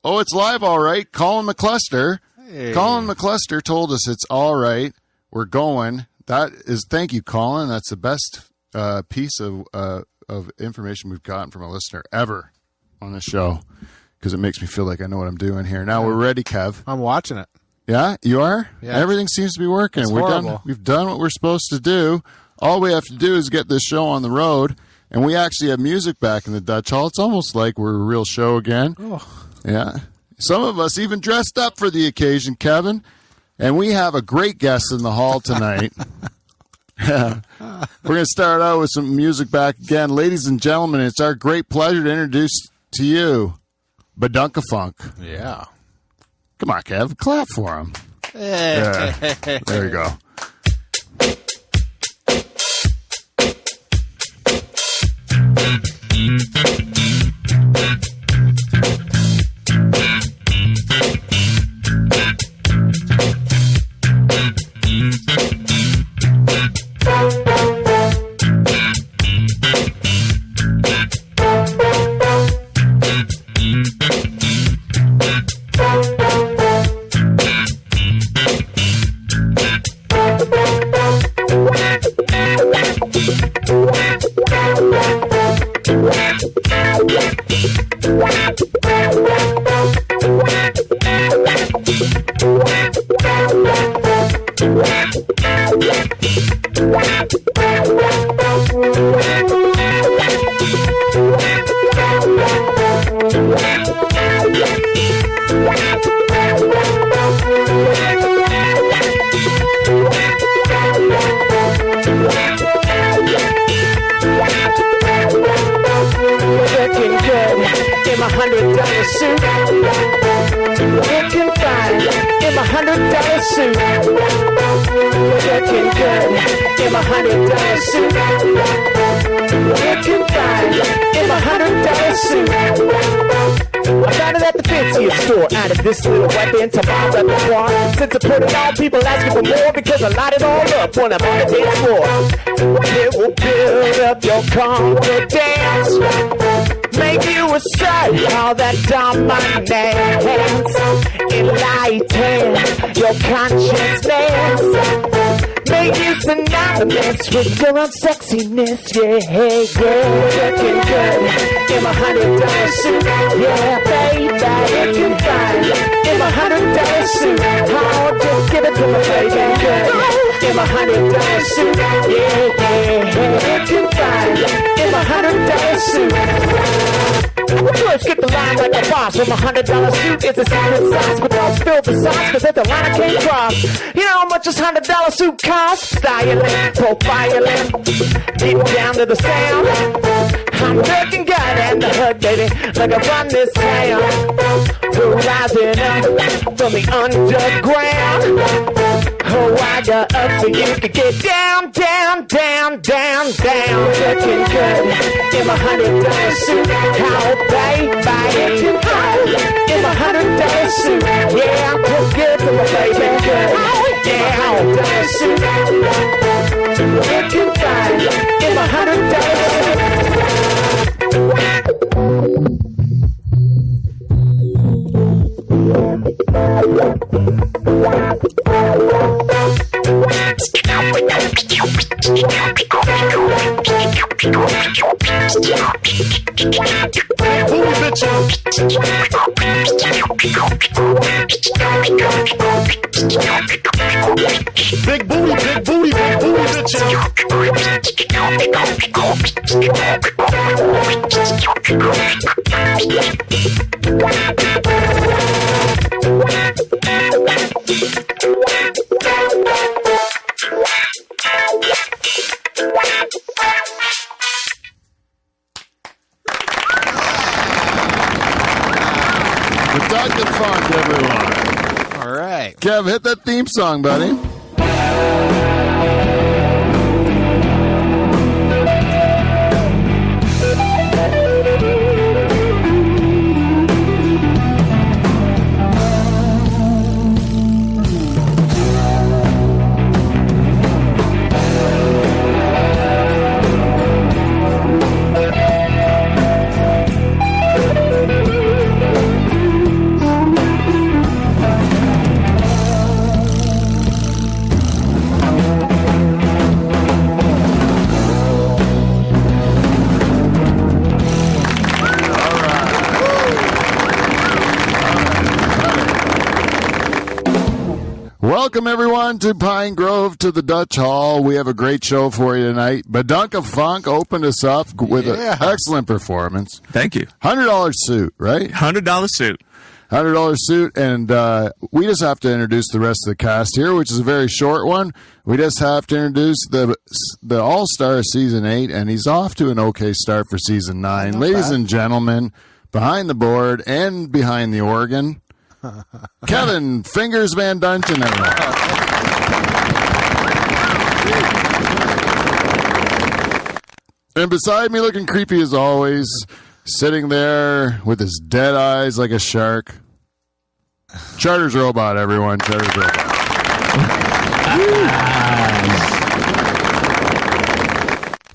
Oh, it's live, all right. Colin McCluster. Hey. Colin McCluster told us it's all right. We're going. Thank you, Colin. That's the best piece of information we've gotten from a listener ever on this show, because it makes me feel like I know what I'm doing here. Now we're ready, Kev. I'm watching it. Yeah, you are? Yeah. Everything seems to be working. It's We're horrible. done. We've done what we're supposed to do. All we have to do is get this show on the road, and we actually have music back in the Dutch Hall. It's almost like we're a real show again. Oh. Yeah. Some of us even dressed up for the occasion, Kevin. And we have a great guest in the hall tonight. We're going to start out with some music back again. Ladies and gentlemen, it's our great pleasure to introduce to you Badunkafunk. Yeah. Come on, Kev. Clap for him. Yeah. There you go. Looking good in my $100 suit. Looking fine in my $100 suit. Looking good in my $100 suit. Looking fine in my $100 suit. I found it at the fanciest store. Added this little weapon to my repertoire. Since I put it on, people asking for more because I light it all up when I'm on the dance floor. It will build up your confidence, make you assert all that dominance, enlighten your consciousness, make you synonymous with your own sexiness. Yeah, girl, looking good in my $100 suit. Yeah, baby, looking fine in my $100 suit. Oh, just give it to me, baby, girl, in my $100 suit. Yeah, looking fine in my $100 suit. First, get the line like a boss. With my $100 suit, it's a secret sauce, but don't spill the sauce, cause it's the line I can't cross. You know how much this $100 suit costs? Styling, profiling, get down to the sound. I'm looking good in the hood, baby, like I run this town. We're rising up from the underground. Oh, I got up so you could get down, down, down, down, down. Looking good in my $100 suit. How baby, looking good in my $100 suit. Yeah, I'm just good for my baby. Good. Yeah, $100 suit. Looking fine in my $100 suit. Big booty, big booty, big booty bitches. Badunkafunk, everyone. All right. Kev, hit that theme song, buddy. Welcome, everyone, to Pine Grove, to the Dutch Hall. We have a great show for you tonight. Badunkafunk opened us up with an excellent performance. Thank you. $100 suit, right? $100 suit. $100 suit, and we just have to introduce the rest of the cast here, which is a very short one. We just have to introduce the All-Star of Season 8, and he's off to an okay start for Season 9. Ladies and gentlemen, behind the board and behind the organ, Kevin Fingers Van Dunchen, everyone. And beside me, looking creepy as always, sitting there with his dead eyes like a shark, Charters Robot, everyone. Charters Robot.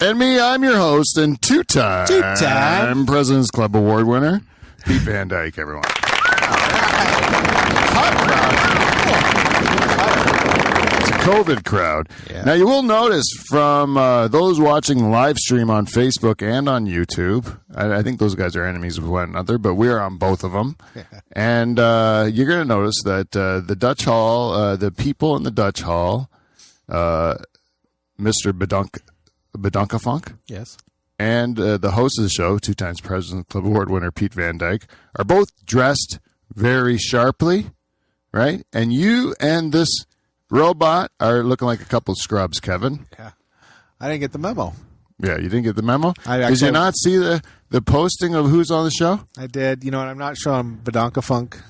And me, I'm your host and two-time President's Club Award winner, Pete Van Dyke, everyone. It's a COVID crowd. Yeah. Now, you will notice from those watching the live stream on Facebook and on YouTube, I think those guys are enemies with one another, but we are on both of them. And you're going to notice that the Dutch Hall, the people in the Dutch Hall, Mr. Badunkafunk, yes, and the host of the show, two times President Club Award winner Pete Van Dyke, are both dressed very sharply, right? And you and this robot are looking like a couple of scrubs, Kevin. Yeah, I didn't get the memo. Yeah, you didn't get the memo? Did you not see the posting of who's on the show? I did. You know what? I'm not showing Badunkafunk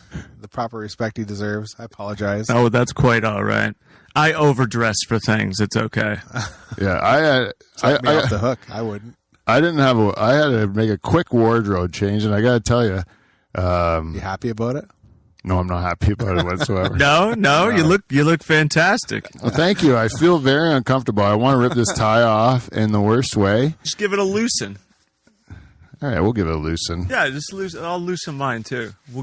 the proper respect he deserves. I apologize. Oh, that's quite all right. I overdress for things. It's okay. Yeah, I off the hook. I wouldn't. I didn't have I had to make a quick wardrobe change, and I got to tell you. You happy about it? No, I'm not happy about it whatsoever. No, you look fantastic. Well, thank you. I feel very uncomfortable. I want to rip this tie off in the worst way. Just give it a loosen. All right, we'll give it a loosen. Yeah, just loosen. I'll loosen mine too. We're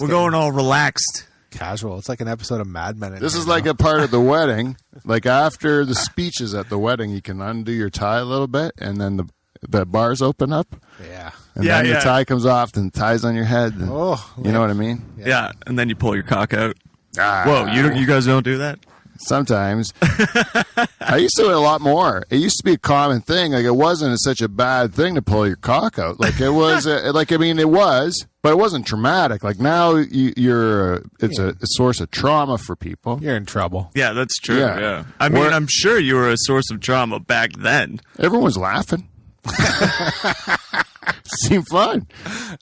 going all relaxed. Casual. It's like an episode of Mad Men. This is like a part of the wedding. Like after the speeches at the wedding, you can undo your tie a little bit, and then the bars open up. Yeah. And then the tie comes off and the tie's on your head. And, you know what I mean? Yeah, and then you pull your cock out. Whoa, you guys don't do that? Sometimes. I used to do it a lot more. It used to be a common thing. Like, it wasn't such a bad thing to pull your cock out. Like, it was, it was, but it wasn't traumatic. Like, now it's a source of trauma for people. You're in trouble. Yeah, that's true. Yeah. I mean, I'm sure you were a source of trauma back then. Everyone was laughing. Seemed fun.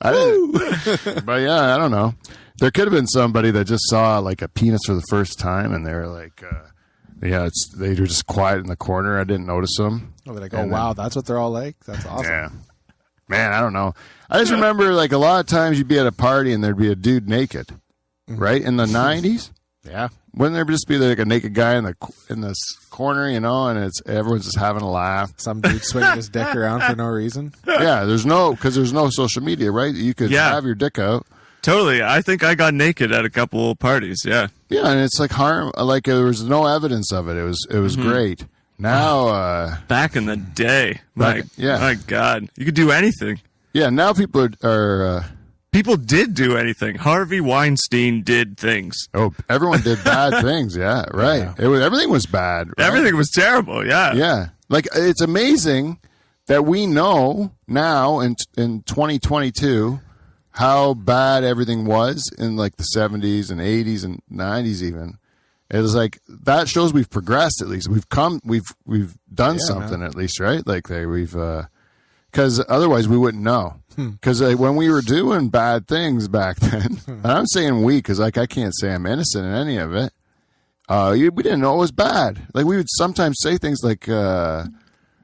I didn't, but yeah, I don't know. There could have been somebody that just saw like a penis for the first time, and they were like, they were just quiet in the corner. I didn't notice them. Oh, they're like, wow, that's what they're all like. That's awesome. Yeah, man, I don't know. I just remember like a lot of times you'd be at a party and there'd be a dude naked, right in the '90s. Yeah. Wouldn't there just be like a naked guy in this corner, you know, and everyone's just having a laugh. Some dude swinging his dick around for no reason. Yeah, there's no social media, right? You could have your dick out. Totally. I think I got naked at a couple parties. Yeah. Yeah, and it's like there was no evidence of it. It was great. Now, back in the day, my God, you could do anything. Yeah, now people are people did do anything. Harvey Weinstein did things. Oh, everyone did bad things. Yeah, right. Yeah. Everything was bad. Right? Everything was terrible. Yeah. Yeah. Like, it's amazing that we know now in 2022 how bad everything was in like the 70s and 80s and 90s even. It was like that shows we've progressed at least. We've done something at least, right? Like we've because otherwise we wouldn't know. Because when we were doing bad things back then, and I'm saying we because like I can't say I'm innocent in any of it. We didn't know it was bad. Like we would sometimes say things like I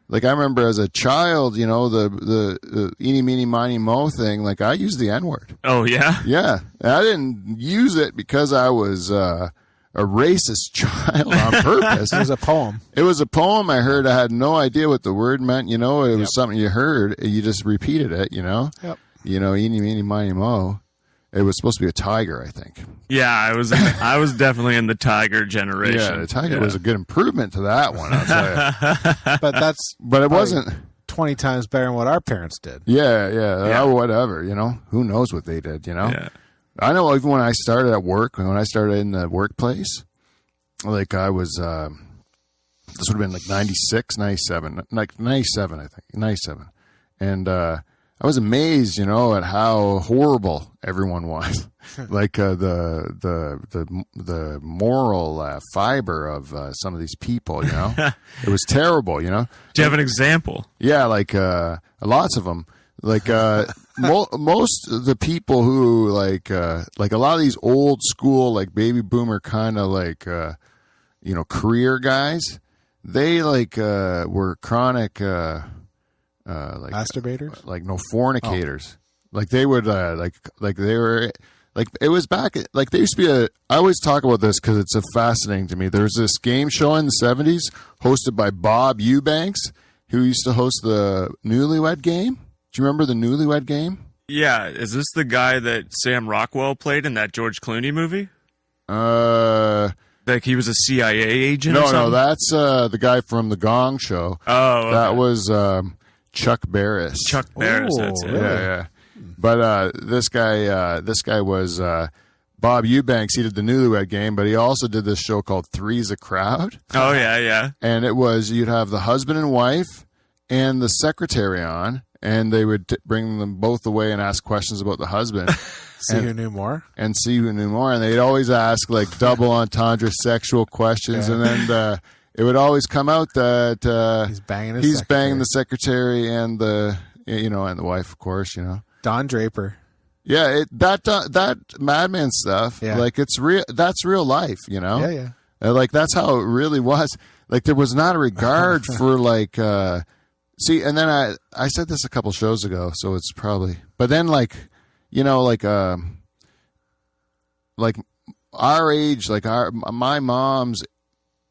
remember as a child, you know, the eeny, meeny, miny, mo thing. Like I used the N-word. Oh yeah, yeah. And I didn't use it because I was a racist child on purpose. It was a poem. It was a poem I heard. I had no idea what the word meant. You know, it was something you heard. You just repeated it. You know. Yep. You know, eeny, meeny, miny, mo. It was supposed to be a tiger, I think. Yeah, I was definitely in the tiger generation. Yeah, the tiger was a good improvement to that one, I'll tell you. But it wasn't 20 times better than what our parents did. Yeah. Whatever, you know. Who knows what they did, you know? Yeah. I know even when I started at work, when I started in the workplace, like I was, this would have been like 96, 97, like 97, I think, 97. And I was amazed, you know, at how horrible everyone was. Like the moral fiber of some of these people, you know, it was terrible, you know. Do you have an example? Yeah, like lots of them. Like most of the people who like a lot of these old school like baby boomer kind of like you know, career guys, they like were chronic like Masturbators? like no fornicators. Like they would like they were like it was back like there used to be I always talk about this because it's fascinating to me. There was this game show in the 70s hosted by Bob Eubanks, who used to host the Newlywed Game. Do you remember the Newlywed Game? Yeah, is this the guy that Sam Rockwell played in that George Clooney movie? Like he was a CIA agent? Or No, something? that's the guy from the Gong Show. Oh, okay. That was Chuck Barris. Chuck Barris. Oh, That's it. really? Yeah. But this guy was Bob Eubanks. He did the Newlywed Game, but he also did this show called Three's a Crowd. Oh yeah. And it was you'd have the husband and wife and the secretary on, and they would bring them both away and ask questions about the husband. See who knew more? And see who knew more. And they'd always ask like double entendre sexual questions. Yeah. And then it would always come out that He's banging banging the secretary and the, you know, and the wife, of course, you know. Don Draper. Yeah. That Madman stuff, Yeah. like it's real. That's real life, you know? Yeah. Like that's how it really was. Like there was not a regard for like, see, and then I said this a couple shows ago, so it's probably, but then like, you know, like our age, like my mom's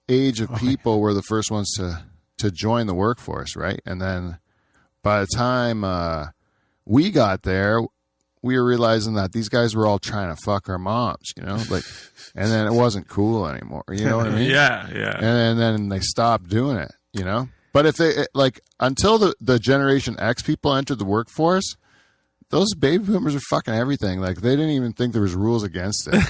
age of people were the first ones to join the workforce, right? And then by the time we got there, we were realizing that these guys were all trying to fuck our moms, you know, like, and then it wasn't cool anymore. You know what I mean? Yeah. And then they stopped doing it, you know. But if they like until the Generation X people entered the workforce, those baby boomers are fucking everything. Like they didn't even think there was rules against it.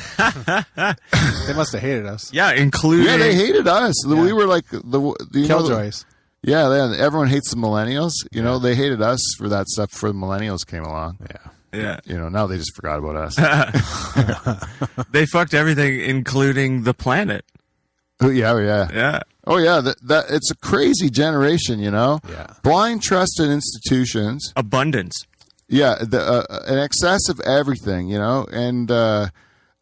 They must have hated us. Yeah, including... Yeah, they hated us. Yeah. We were like the you know, Killjoys. yeah, everyone hates the millennials. You know, they hated us for that stuff before the millennials came along. Yeah. You know, now they just forgot about us. They fucked everything, including the planet. Oh yeah. Yeah. Oh yeah, that it's a crazy generation. You know, Yeah. blind trust in institutions. Abundance. Yeah, an excess of everything, you know, and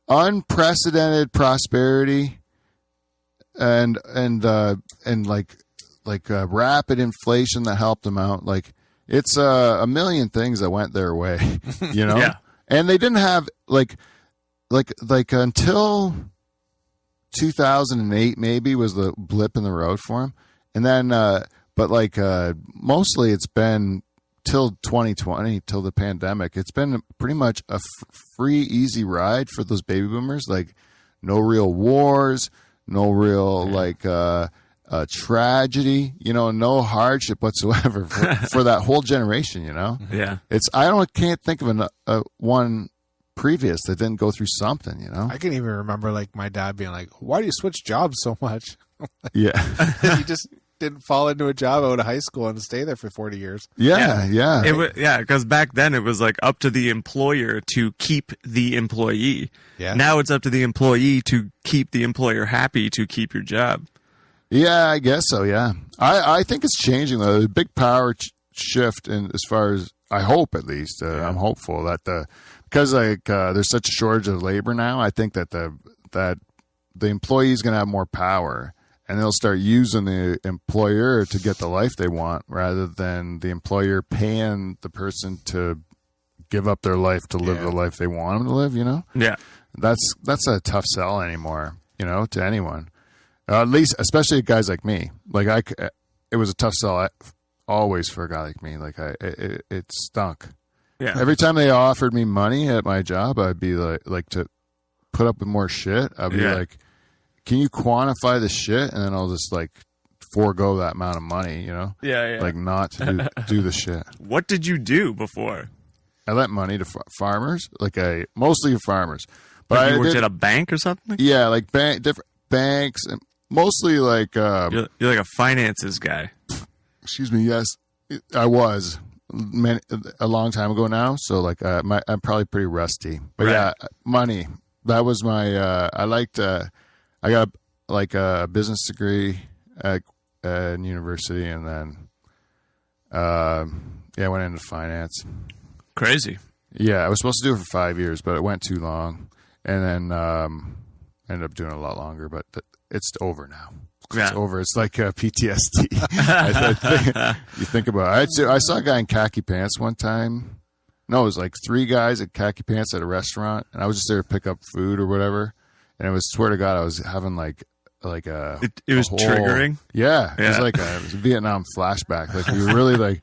unprecedented prosperity, and like rapid inflation that helped them out. Like it's a million things that went their way, you know. Yeah. And they didn't have like until 2008 maybe was the blip in the road for them, and then but like mostly it's been till 2020, till the pandemic. It's been pretty much a free, easy ride for those baby boomers. Like no real wars, no real tragedy, you know, no hardship whatsoever for that whole generation, you know. Yeah. Can't think of one previous that didn't go through something, you know. I can even remember like my dad being like, "Why do you switch jobs so much?" Yeah. He just didn't fall into a job out of high school and stay there for 40 years. Yeah. It was, because back then it was like up to the employer to keep the employee. Yeah. Now it's up to the employee to keep the employer happy to keep your job. Yeah, I guess so. Yeah, I think it's changing though. There's a big power shift in as far as I hope, at least. I'm hopeful that because there's such a shortage of labor now. I think that the employee is going to have more power, and they'll start using the employer to get the life they want, rather than the employer paying the person to give up their life to live the life they want them to live. You know, Yeah. that's a tough sell anymore. You know, to anyone. At least, especially guys like me. Like it was a tough sell always for a guy like me. Like it stunk. Yeah. Every time they offered me money at my job, I'd be like to put up with more shit. I'd be like, "Can you quantify the shit?" And then I'll just like forego that amount of money. You know? Yeah. Like not to do the shit. What did you do before? I lent money to farmers, mostly farmers. But Like you I worked did, at a bank or something? yeah, like banks, and mostly like You're like a finances guy. excuse me, yes, I was a long time ago now. So like I'm probably pretty rusty, but Right. yeah, money. That was my. I got like a business degree at university, and then I went into finance. Crazy. Yeah, I was supposed to do it for 5 years, but it went too long, and then ended up doing it a lot longer. But it's over now. Yeah. It's over. It's like PTSD. You think about it. I saw a guy in khaki pants one time. No, it was like 3 guys at khaki pants at a restaurant, and I was just there to pick up food or whatever. And it was, swear to God, I was having like a. It was a whole- triggering. Yeah, it was Yeah. like it was a Vietnam flashback. Like we were really like,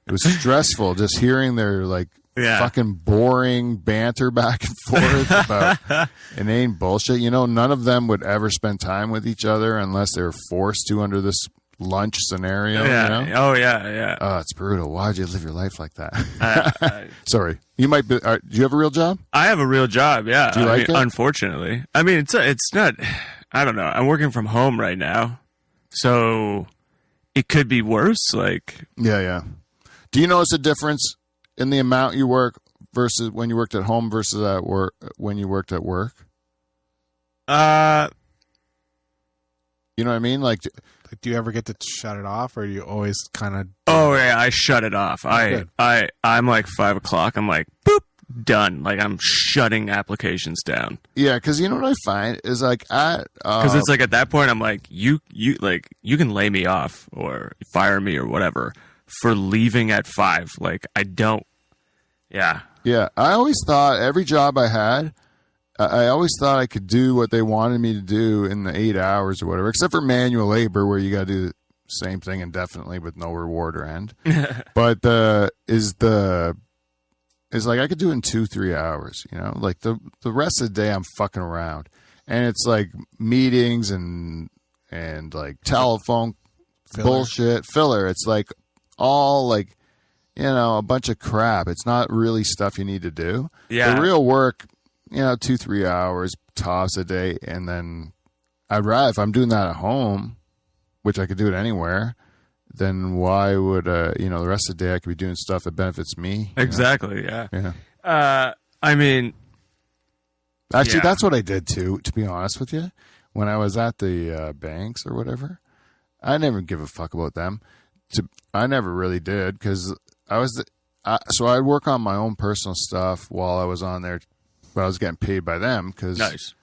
it was stressful just hearing their like Yeah. fucking boring banter back and forth about inane bullshit. You know, none of them would ever spend time with each other unless they were forced to under this lunch scenario. Yeah. You know? Oh yeah. Oh, it's brutal. Why'd you live your life like that? I, Sorry. You might be. Do you have a real job? I have a real job. Yeah. Do you like it? Unfortunately, I mean, it's not. I don't know. I'm working from home right now, so it could be worse. Like, Yeah. Do you notice a difference in the amount you work versus when you worked at home versus at work when you worked at work? You know what I mean? Like, Like, do you ever get to shut it off, or do you always kind of? oh yeah, I shut it off. Good. I'm like 5 o'clock. I'm like, boop, done. Like I'm shutting applications down. yeah, because you know what I find is like Because it's like at that point, I'm like, you can lay me off or fire me or whatever for leaving at 5. Like I don't. Yeah. yeah, I always thought every job I had, I always thought I could do what they wanted me to do in the 8 hours or whatever, except for manual labor where you got to do the same thing indefinitely with no reward or end. But is like I could do it in 2-3 hours. You know, like the rest of the day I'm fucking around, and it's like meetings and like telephone bullshit filler. It's like all like, you know, a bunch of crap. It's not really stuff you need to do. Yeah. The real work, you know, 2-3 hours tops a day, and then I'd rather, if I'm doing that at home, which I could do it anywhere, then why would you know, the rest of the day I could be doing stuff that benefits me? You know? Exactly. Yeah. Yeah. I mean, Actually, Yeah. that's what I did too. To be honest with you, when I was at the banks or whatever, I never give a fuck about them. I never really did because I was so I'd work on my own personal stuff while I was on there, but I was getting paid by them because nice.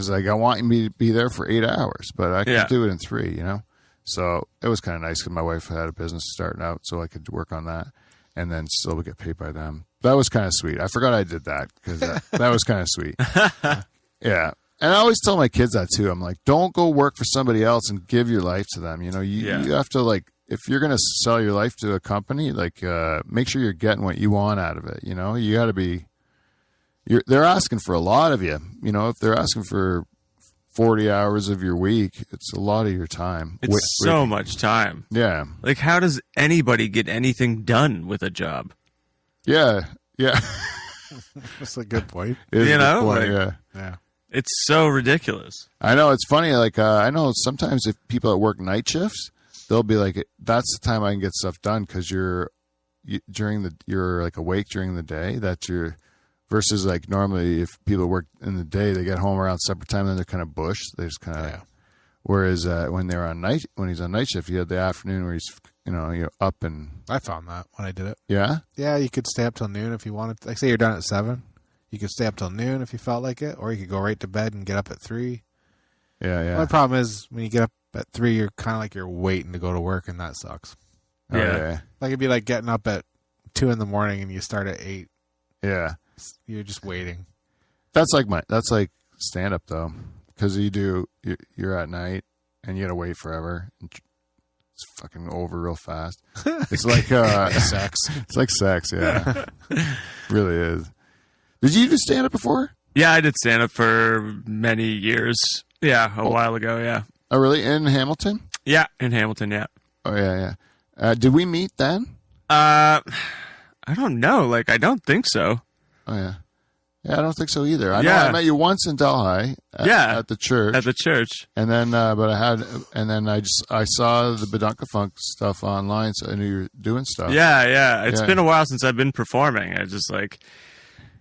like I want me to be there for 8 hours, but I could Yeah. do it in 3. You know, so it was kind of nice because my wife had a business starting out, so I could work on that and then still get paid by them. That was kind of sweet. I forgot I did that because that was kind of sweet. Yeah. And I always tell my kids that too. I'm like, don't go work for somebody else and give your life to them. You know, you have to, like, if you're going to sell your life to a company, like, make sure you're getting what you want out of it. You know, you got to be, they're asking for a lot of you. You know, if they're asking for 40 hours of your week, it's a lot of your time. It's so much time. Yeah. Like, how does anybody get anything done with a job? Yeah. Yeah. That's a good point. It is You a good know, point, like- yeah. Yeah. It's so ridiculous. I know, it's funny. Like, I know sometimes if people that work night shifts, they'll be like, that's the time I can get stuff done because you're like awake during the day. Versus like normally if people work in the day, they get home around supper time, then they're kind of bush. They just kind of. Yeah. Whereas when he's on night shift, you have the afternoon where he's you're up and I found that when I did it. yeah. Yeah, you could stay up till noon if you wanted. Like, say you're done at 7, you could stay up till noon if you felt like it, or you could go right to bed and get up at 3. Yeah. My problem is when you get up at 3, you're kind of like you're waiting to go to work, and that sucks. Oh, Yeah. yeah. Like it'd be like getting up at 2 in the morning and you start at 8. Yeah. You're just waiting. That's like stand up though, because you're at night and you gotta wait forever. It's fucking over real fast. It's like Sex. It's like sex, yeah. Really is. Did you do stand up before? Yeah, I did stand up for many years. Yeah, a while ago. Yeah. Oh, really? In Hamilton? Yeah, in Hamilton. Yeah. Oh, yeah. Did we meet then? I don't know. Like, I don't think so. Oh, yeah. Yeah, I don't think so either. I know Yeah. I met you once in Delhi at the church. At the church. And then, I saw the Badunkafunk stuff online, so I knew you were doing stuff. Yeah. It's Yeah. been a while since I've been performing. I just like,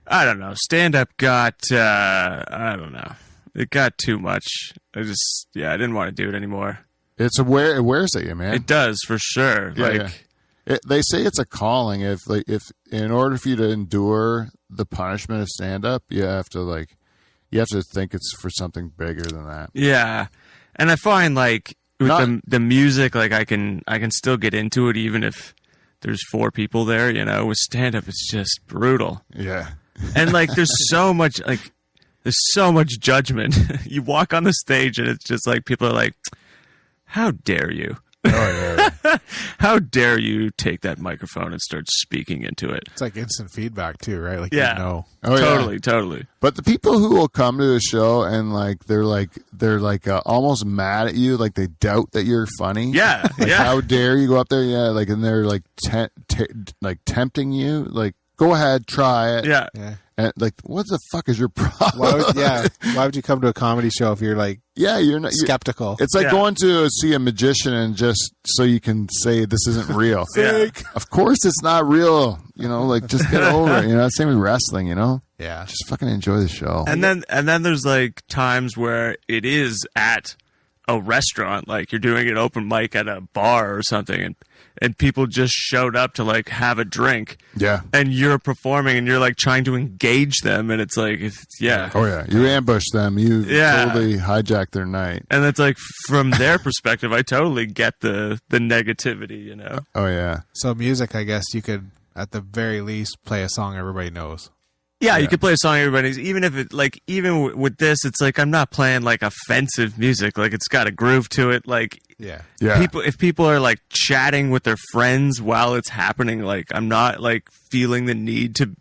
I don't know. Stand up got, I don't know. It got too much. I didn't want to do it anymore. It wears at you, man. It does for sure. Yeah, they say it's a calling. If in order for you to endure the punishment of stand up, you have to think it's for something bigger than that. Yeah. And I find like with Not- the music, like I can still get into it even if there's 4 people there, you know. With stand up it's just brutal. Yeah. And like there's so much judgment. You walk on the stage and it's just like people are like, how dare you? Oh yeah. How dare you take that microphone and start speaking into it? It's like instant feedback too, right? Like Yeah. you know. Oh, yeah. Totally. But the people who will come to a show and they're almost mad at you, like they doubt that you're funny. Yeah, Like, yeah. how dare you go up there? Yeah, like, and they're like tempting you, like, go ahead, try it. Yeah. Yeah. And like, what the fuck is your problem? Why would you come to a comedy show if you're like Yeah, you're not. skeptical? It's like Yeah. going to see a magician and just so you can say this isn't real. Yeah. Of course, it's not real. You know, like just get over it. You know, same with wrestling. You know, yeah. just fucking enjoy the show. And then there's like times where it is at a restaurant, like you're doing an open mic at a bar or something, and people just showed up to like have a drink. Yeah. And you're performing and you're like trying to engage them, and it's like yeah. Oh yeah, you ambush them. You Yeah. totally hijack their night. And it's like from their perspective, I totally get the negativity, you know. Oh yeah. So music, I guess you could at the very least play a song everybody knows. Yeah, you could play a song everybody's, even if it like with this, it's like I'm not playing like offensive music. Like it's got a groove to it. Like Yeah. Yeah. if people are like chatting with their friends while it's happening, like I'm not like feeling the need to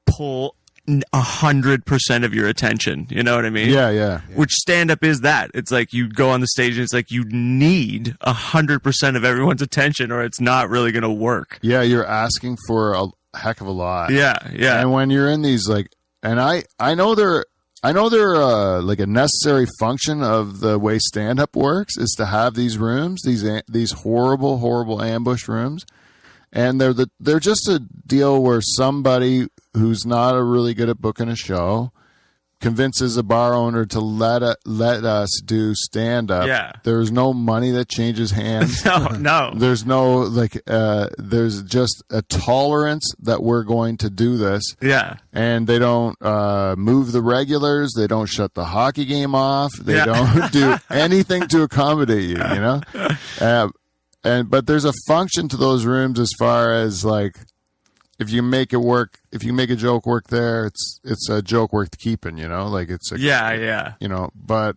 pull 100% of your attention. You know what I mean? Yeah, yeah. Which stand up is that. It's like you go on the stage and it's like you need 100% of everyone's attention or it's not really going to work. Yeah, you're asking for a heck of a lot. Yeah. And when you're in these and I know they're like a necessary function of the way stand up works is to have these rooms, these horrible ambush rooms. And they're just a deal where somebody who's not really good at booking a show convinces a bar owner to let us do stand up. Yeah. There's no money that changes hands. No. There's no there's just a tolerance that we're going to do this. Yeah. And they don't move the regulars. They don't shut the hockey game off. They don't do anything to accommodate you, you know? But there's a function to those rooms as far as like, if you make it work, if you make a joke work there, it's a joke worth keeping, you know? Like it's a, Yeah. you know, but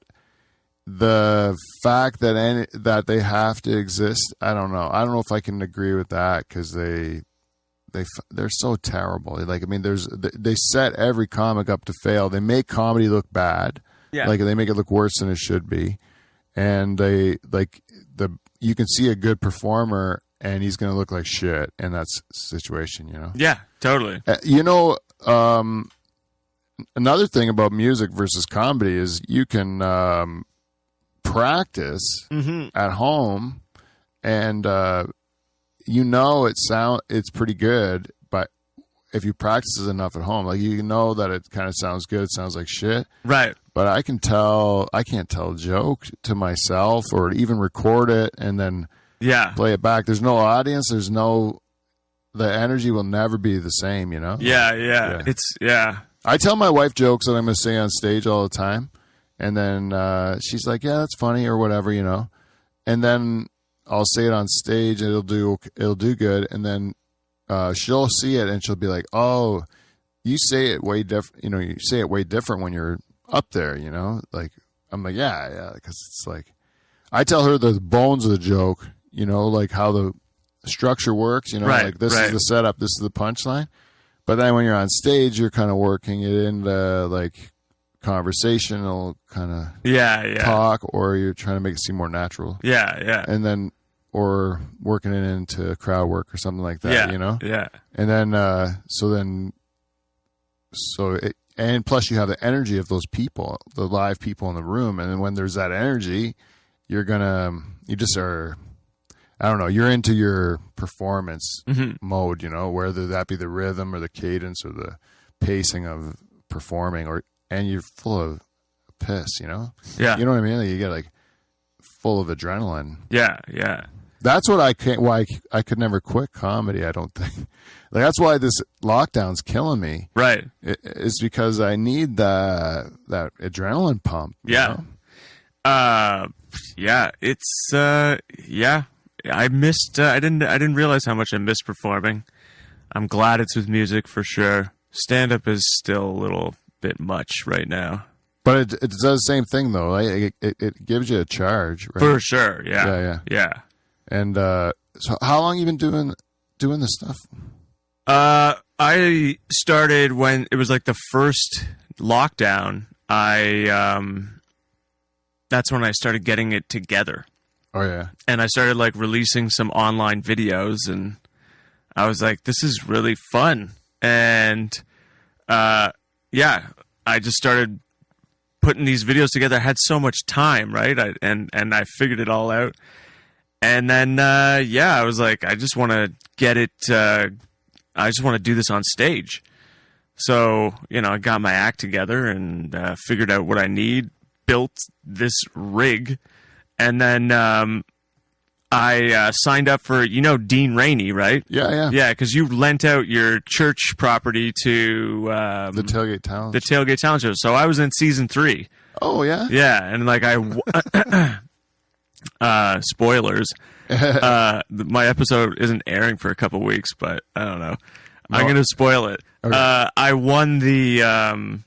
the fact that that they have to exist, I don't know. I don't know if I can agree with that because they're so terrible. Like, I mean, they set every comic up to fail. They make comedy look bad. Yeah. Like they make it look worse than it should be. And you can see a good performer and he's going to look like shit in that situation, you know? Yeah, totally. Another thing about music versus comedy is you can practice at home and it's pretty good, but if you practice enough at home, like you know that it kind of sounds good, it sounds like shit. Right. But I can't tell a joke to myself or even record it and then play it back. There's no audience. The energy will never be the same, you know? Yeah. I tell my wife jokes that I'm going to say on stage all the time. And then she's like, yeah, that's funny or whatever, you know? And then I'll say it on stage and it'll do good. And then she'll see it and she'll be like, oh, you say it way different. You know, you say it way different when you're up there, you know? Like, I'm like, yeah. Because it's like, I tell her the bones of the joke, you know, like how the structure works, you know, Right, like this right. is the setup, this is the punchline. But then when you're on stage, you're kind of working it into like conversational kind of talk, or you're trying to make it seem more natural. Yeah. And then, or working it into crowd work or something like that, you know? Yeah. And then, and plus you have the energy of those people, the live people in the room, and then when there's that energy, you just are, I don't know, you're into your performance mode, whether that be the rhythm or the cadence or the pacing of performing, and you're full of piss, Yeah. You know what I mean? Like you get like full of adrenaline. Yeah. That's what why I could never quit comedy, I don't think. Like that's why this lockdown's killing me. Right. It's because I need that adrenaline pump. Yeah. Yeah. It's I missed. I didn't realize how much I missed performing. I'm glad it's with music for sure. Stand up is still a little bit much right now. But it does the same thing though. It gives you a charge, right? For sure. Yeah. And so, how long you been doing this stuff? I started when it was like the first lockdown. That's when I started getting it together. Oh yeah. And I started like releasing some online videos, and I was like, this is really fun. And I just started putting these videos together. I had so much time, right? And I figured it all out. And then I was like, I just want to get it. I just want to do this on stage. So I got my act together and figured out what I need. Built this rig, and then I signed up for Dean Rainey, right? Yeah. Because you lent out your church property to The Tailgate Talent. the Tailgate Talent Show. So I was in season 3. Oh yeah. Yeah, and like spoilers. My episode isn't airing for a couple weeks, but I don't know. I'm gonna spoil it. Okay. I won the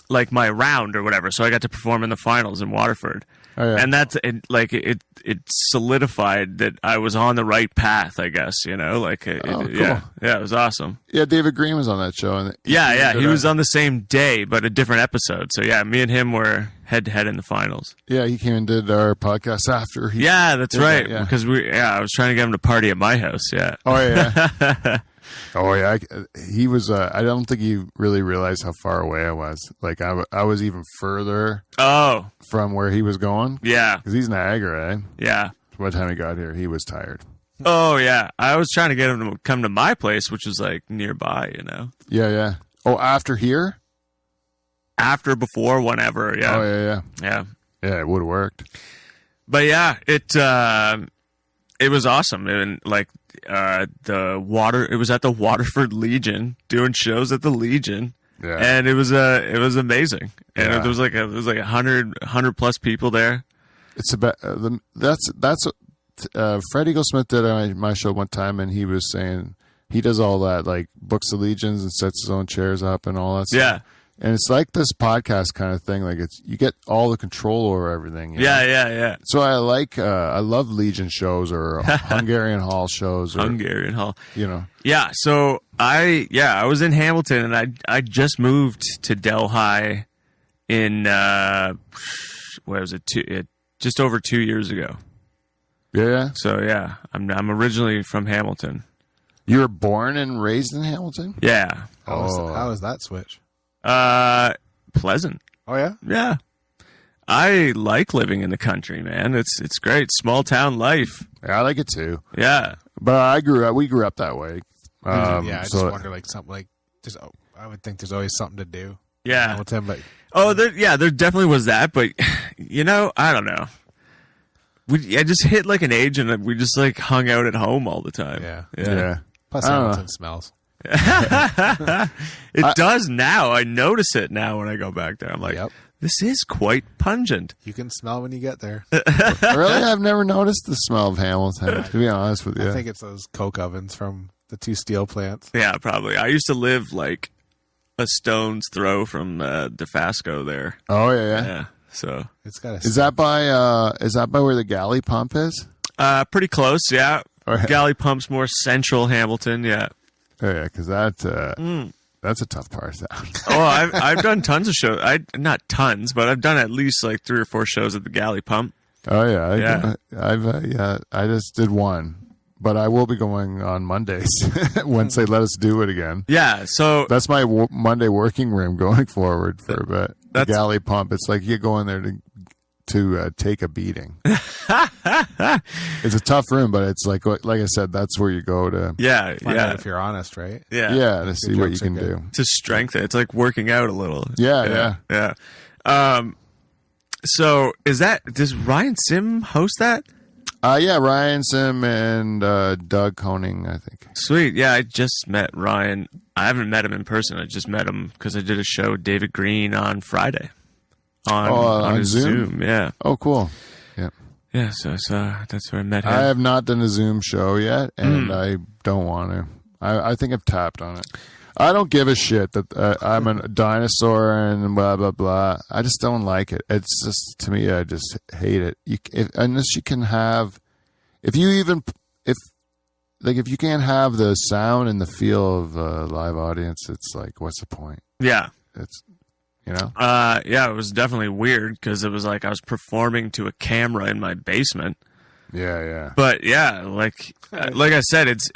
like my round or whatever, so I got to perform in the finals in Waterford. Oh, yeah. And that's it solidified that I was on the right path, I guess, Cool. Yeah, it was awesome. Yeah, David Green was on that show, and He was on the same day, but a different episode. So yeah, me and him were head to head in the finals. Yeah, he came and did our podcast after. Yeah, that's right. Yeah. Because I was trying to get him to party at my house. Yeah. Oh yeah. Oh yeah. He was. I don't think he really realized how far away I was. Like I was even further Oh. from where he was going. Yeah. Because he's Niagara, eh? Yeah. By the time he got here, he was tired. Oh yeah. I was trying to get him to come to my place, which was like nearby. Yeah. Oh, after here? After, before, whenever. Yeah. Oh yeah. Yeah. Yeah, it would have worked. But yeah, it was awesome. And like it was at the Waterford Legion, doing shows at the Legion. Yeah. And it was amazing. And Yeah. there was like 100 plus people there. It's about that's Fred Eagle Smith did my show one time, and he was saying he does all that, like books the legions and sets his own chairs up and all that stuff. Yeah. And it's like this podcast kind of thing. Like you get all the control over everything. You know? Yeah. So I love Legion shows or Hungarian Hall shows. Or, Hungarian Hall. Yeah. So I was in Hamilton, and I just moved to Delhi in what was it? Just over 2 years ago. Yeah. So yeah, I'm originally from Hamilton. You were born and raised in Hamilton? Yeah. How was that switch? Pleasant. Oh yeah. Yeah. I like living in the country, man. It's great. Small town life. Yeah, I like it too. Yeah. But we grew up that way. I just wonder, like something like just. I would think there's always something to do. Yeah. Hamilton, but there definitely was that, but I don't know. I just hit like an age, and we just like hung out at home all the time. Yeah. plus I don't Hamilton know. smells. It does now. I notice it now when I go back there. I'm like, Yep. this is quite pungent. You can smell when you get there. Really? I've never noticed the smell of Hamilton, to be honest with you. I think it's those coke ovens from the 2 steel plants. Yeah, probably. I used to live like a stone's throw from DeFasco there. Oh, yeah. Yeah. So It's got a Is that by where the galley pump is? pretty close. Yeah. Oh, yeah. Galley Pump's more central Hamilton. Yeah. Oh, yeah, because that's a tough part of town. Oh, I've done tons of shows. Not tons, but I've done at least like 3 or 4 shows at the Galley Pump. Oh, yeah. Yeah. I just did one but I will be going on Mondays once they let us do it again. Yeah. So That's my Monday working room going forward for a bit. The galley pump. It's like you go in there to take a beating. It's a tough room, but it's like I said, that's where you go to Find out if you're honest, right? to see what you jokes are can good. do. to strengthen. It's like working out a little. Yeah. So does Ryan Sim host that? Yeah, Ryan Sim and Doug Koning, I think. Sweet. Yeah, I just met Ryan. I haven't met him in person. I just met him because I did a show with David Green on Friday. On his Zoom? Yeah. Oh, cool. Yeah. Yeah, so that's where I met him. I have not done a Zoom show yet, and I don't want to. I think I've tapped on it. I don't give a shit that I'm a dinosaur and blah, blah, blah. I just don't like it. It's just, to me, I just hate it. Unless you can have, if you can't have the sound and the feel of a live audience, it's like, what's the point? Yeah. It's, you know? Yeah, it was definitely weird because it was like I was performing to a camera in my basement. Yeah. But yeah, like I said, it's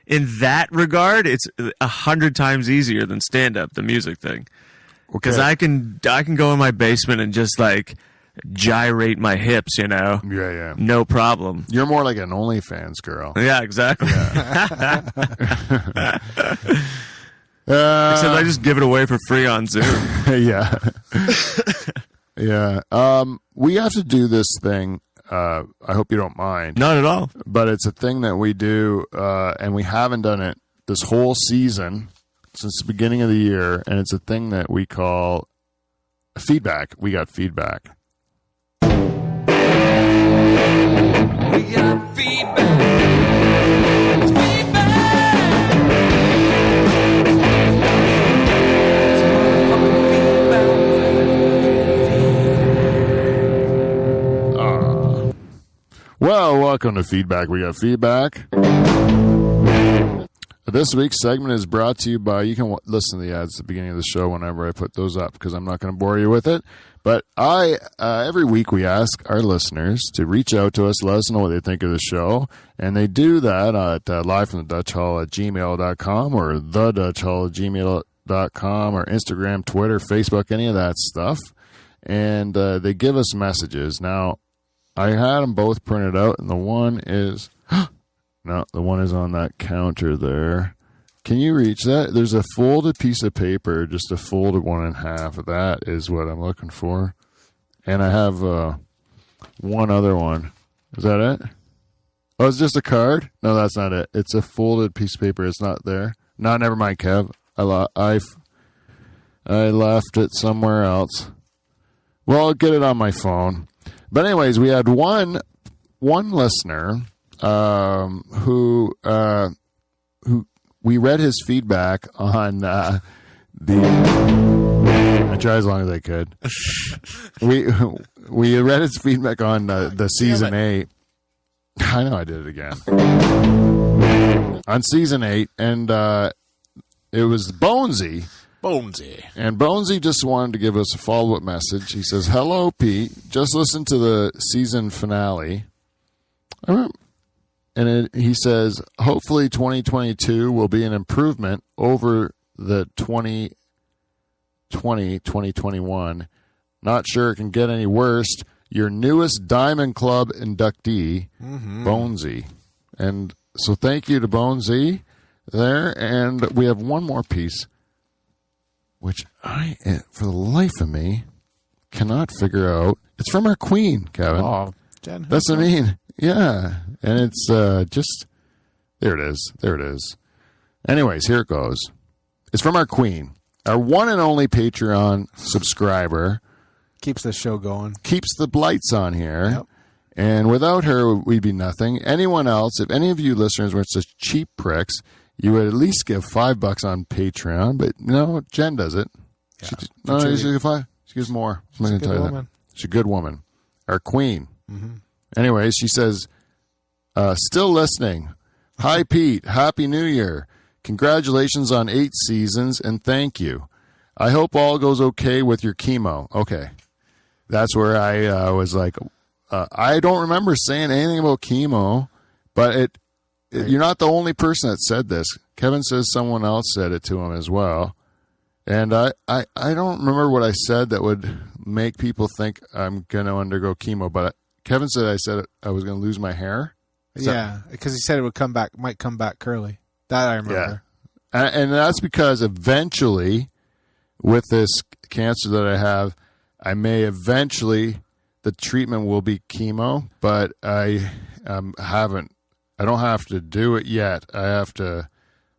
in that regard, it's 100 times easier than stand up, the music thing. Because I can go in my basement and just like gyrate my hips, you know? Yeah. No problem. You're more like an OnlyFans girl. Yeah, exactly. Except I just give it away for free on Zoom. Yeah. Yeah. We have to do this thing. I hope you don't mind. Not at all. But it's a thing that we do, and we haven't done it this whole season since the beginning of the year, and it's a thing that we call feedback. We got feedback. We got feedback. It's feedback. It's motherfucking feedback. Well, welcome to Feedback. We got feedback. This week's segment is brought to you by, you can listen to the ads at the beginning of the show whenever I put those up because I'm not going to bore you with it. But every week we ask our listeners to reach out to us, let us know what they think of the show. And they do that at livefromthedutchhall@gmail.com or thedutchhall@gmail.com or Instagram, Twitter, Facebook, any of that stuff. And they give us messages. Now, I had them both printed out, and the one is... No, the one is on that counter there. Can you reach that? There's a folded piece of paper, just a folded 1.5. That is what I'm looking for. And I have one other one. Is that it? Oh, it's just a card? No, that's not it. It's a folded piece of paper. It's not there. No, never mind, Kev. I left it somewhere else. Well, I'll get it on my phone. But anyways, we had one listener... who we read his feedback on I tried as long as I could. we read his feedback on the season 8. I know I did it again. On season 8, and it was Bonesy. And Bonesy just wanted to give us a follow-up message. He says, "Hello, Pete. Just listened to the season finale. And he says, hopefully 2022 will be an improvement over the 2021. Not sure it can get any worse. Your newest Diamond Club inductee, Bonesy." And so thank you to Bonesy there. And we have one more piece, which I, for the life of me, cannot figure out. It's from our queen, Kevin. Oh, Jen. That's what I mean. Yeah. And it's just, there it is. There it is. Anyways, here it goes. It's from our queen, our one and only Patreon subscriber. Keeps the show going. Keeps the blights on here. Yep. And without her, we'd be nothing. Anyone else, if any of you listeners were such cheap pricks, you would at least give $5 on Patreon. But no, Jen does it. Yeah. She gives $5. She gives more. I'm She's not a gonna tell good you woman. that. She's a good woman. Our queen. Anyways, she says, still listening. Hi, Pete. Happy New Year. Congratulations on 8 seasons, and thank you. I hope all goes okay with your chemo. Okay. That's where I was like, I don't remember saying anything about chemo, but you're not the only person that said this. Kevin says someone else said it to him as well. And I don't remember what I said that would make people think I'm going to undergo chemo, but Kevin said I was going to lose my hair. Yeah, because he said it might come back curly. That I remember. Yeah. And that's because eventually, with this cancer that I have, I may eventually, the treatment will be chemo, but I don't have to do it yet. I have to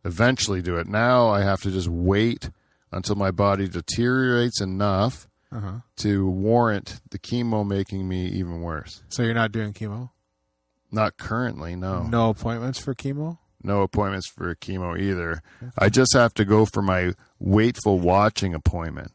eventually do it. Now I have to just wait until my body deteriorates enough to warrant the chemo making me even worse. So you're not doing chemo? Not currently, no. No appointments for chemo? No appointments for chemo either. I just have to go for my waitful watching appointment.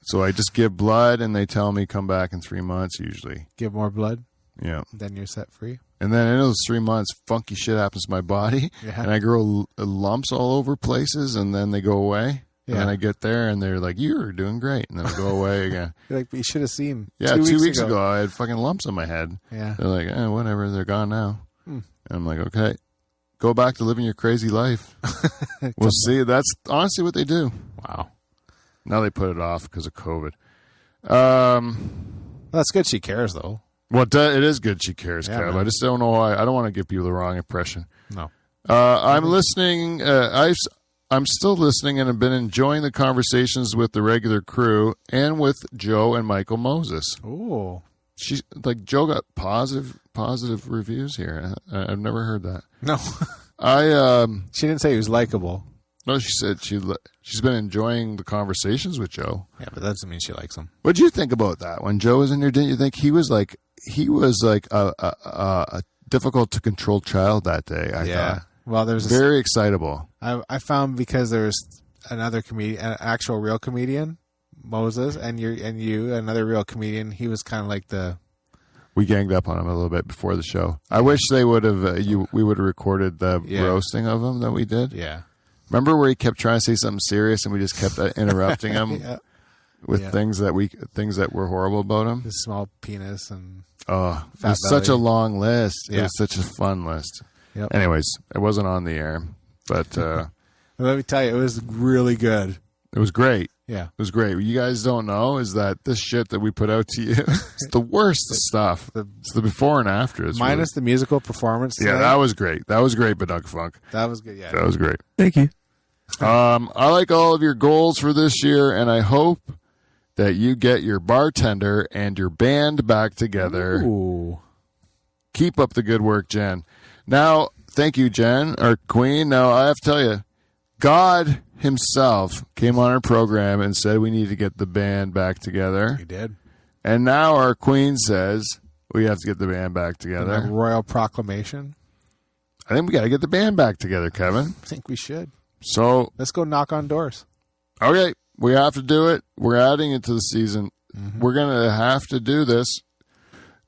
So I just give blood and they tell me come back in 3 months usually. Give more blood? Yeah. Then you're set free? And then in those 3 months, funky shit happens to my body. Yeah. And I grow lumps all over places and then they go away. Yeah. And then I get there and they're like, you're doing great. And then I go away again. You're like, you should have seen. Yeah, 2 2 weeks ago, I had fucking lumps on my head. Yeah. They're like, whatever, they're gone now. And I'm like, okay, go back to living your crazy life. We'll see. That's honestly what they do. Wow. Now they put it off because of COVID. That's good she cares, though. Well, it is good she cares, Yeah, Kev. man. I just don't know why. I don't want to give people the wrong impression. No. I'm listening. I'm still listening and have been enjoying the conversations with the regular crew and with Joe and Michael Moses. Ooh. She's like Joe got positive reviews here. I've never heard that. No. She didn't say he was likable. No, she said she's been enjoying the conversations with Joe. Yeah, but that doesn't mean she likes him. What did you think about that when Joe was in here? Didn't you think he was like a difficult to control child that day? I thought. Well, there's Very excitable. I found because there's another comedian, an actual real comedian, Moses, and you, another real comedian. He was kind of like We ganged up on him a little bit before the show. I wish they would have. We would have recorded the roasting of him that we did. Yeah. Remember where he kept trying to say something serious and we just kept interrupting him with things that were horrible about him. His small penis and Oh, it fat was such a belly. long list. It Yeah. was such a fun list. Yep. Anyways, it wasn't on the air, but Let me tell you, it was really good. it was great. Yeah. It was great. What you guys don't know is that this shit that we put out to you is the worst stuff. It's the before and after. It's Minus the musical performance. really, today. that was great. That was great, Badunkafunk. That was good. Yeah. That was great. Thank you. I like all of your goals for this year, and I hope that you get your bartender and your band back together. Ooh. Keep up the good work, Jen. Now, thank you, Jen, our queen. Now, I have to tell you, God himself came on our program and said we need to get the band back together. You did. And now our queen says we have to get the band back A together. royal proclamation. I think we got to get the band back together, Kevin. I think we should. So, Let's go knock on doors. okay, we have to do it. We're adding it to the season. We're going to have to do this.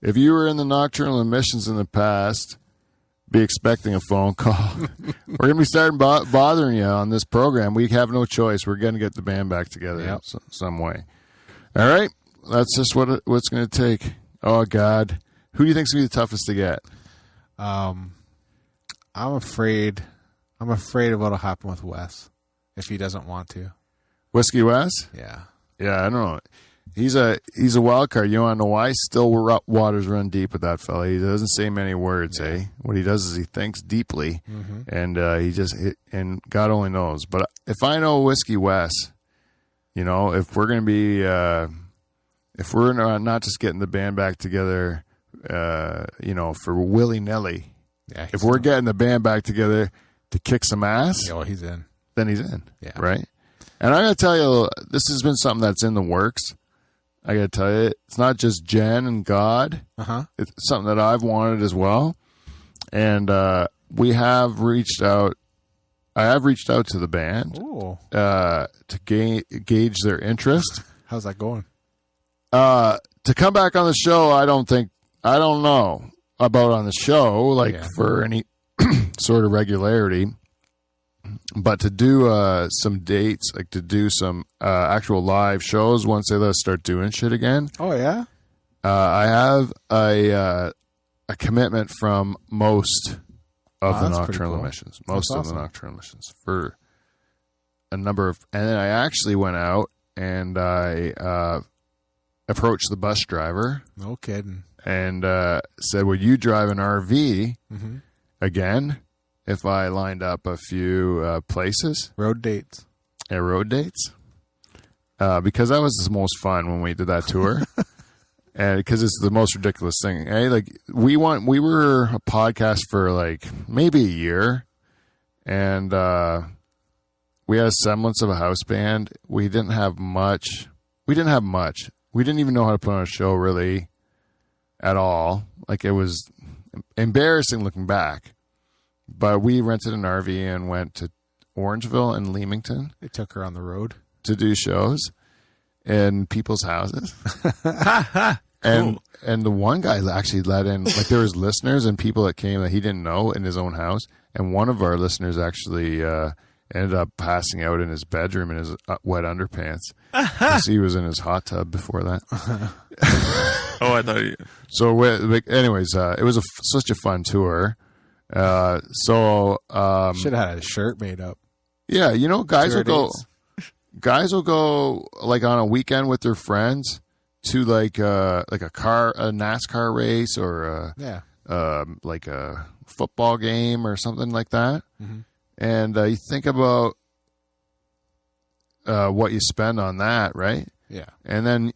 If you were in the nocturnal emissions in the past, be expecting a phone call. We're going to be starting bothering you on this program. We have no choice. We're going to get the band back together Yep. some way. All right? That's just what's going to take. Oh, God. Who do you think's going to be the toughest to get? I'm afraid of what'll happen with Wes if he doesn't want to. Whiskey Wes? Yeah. Yeah, I don't know. He's a wild card. You want to know why? Still, waters run deep with that fella. He doesn't say many words. What he does is he thinks deeply, and and God only knows. But if I know Whiskey Wes, if we're going to be, if we're not just getting the band back together, for willy nilly. Yeah. If we're getting the band back together to kick some ass, he's in. then he's in. Yeah. Right? And I got to tell you, this has been something that's in the works. I got to tell you, it's not just Jen and God. It's something that I've wanted as well. And we have reached out. I have reached out to the band Ooh. to gauge their interest. How's that going? To come back on the show, I don't know about on the show, for any sort of regularity. But to do some dates, like to do some actual live shows once they let us start doing shit again, Oh, yeah? I have a commitment from most of the that's pretty nocturnal cool. emissions. Most That's of the awesome. nocturnal emissions for a number of, and then I actually went out and I approached the bus driver No kidding. and said, "Would you drive an RV again if I lined up a few places Road dates. and road dates?" Because that was the most fun when we did that tour. And because it's the most ridiculous thing, like we were a podcast for like maybe a year, and we had a semblance of a house band. We didn't have much. We didn't even know how to put on a show really at all. Like it was embarrassing looking back. But we rented an RV and went to Orangeville and Leamington They took her on the road. to do shows in people's houses. And the one guy actually let in, like there was listeners and people that came that he didn't know in his own house. And one of our listeners actually ended up passing out in his bedroom in his wet underpants because he was in his hot tub before that. Oh, I thought you. So, anyways, it was such a fun tour. Should have had a shirt made up. Yeah, guys Tour will go. dates. Guys will go like on a weekend with their friends to like a NASCAR race or Yeah. like a football game or something like that. And you think about what you spend on that, right? Yeah. And then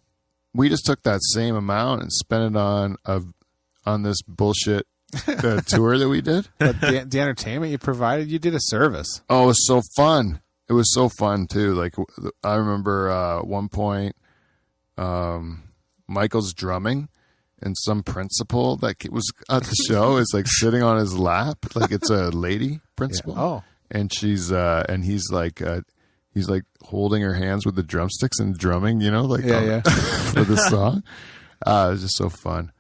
we just took that same amount and spent it on this bullshit tour that we did. But the entertainment you provided, you did a service. Oh, it was so fun. It was so fun too. Like I remember one point, Michael's drumming, and some principal that was at the show is like sitting on his lap, like it's a lady principal. Yeah. Oh. And she's and he's like holding her hands with the drumsticks and drumming, Yeah. for the song. It was just so fun.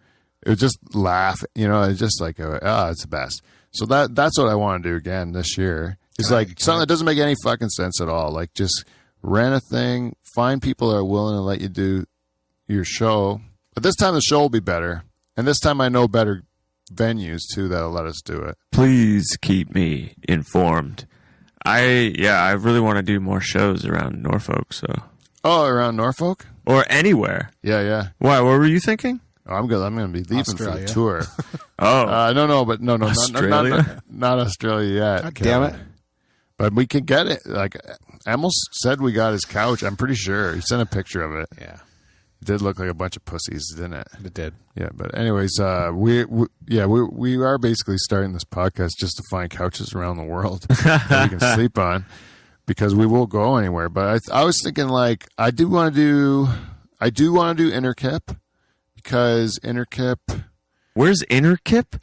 It was just laugh, it's just like it's the best. So that's what I want to do again this year. It's like something that doesn't make any fucking sense at all. Like just rent a thing, find people that are willing to let you do your show. But this time the show will be better. And this time I know better venues too that'll let us do it. Please keep me informed. I really want to do more shows around Norfolk, so Oh, around Norfolk? or anywhere. Yeah. Why? What were you thinking? Oh, I'm going to be leaving for Australia. the tour. Oh, No, Australia? not Australia yet. God damn it. But we can get it. Like, Emil said we got his couch. I'm pretty sure. He sent a picture of it. Yeah. It did look like a bunch of pussies, didn't it? It did. Yeah, but anyways, we are basically starting this podcast just to find couches around the world that we can sleep on because we will go anywhere. But I was thinking like I do want to do Interkip because Interkip where's Interkip?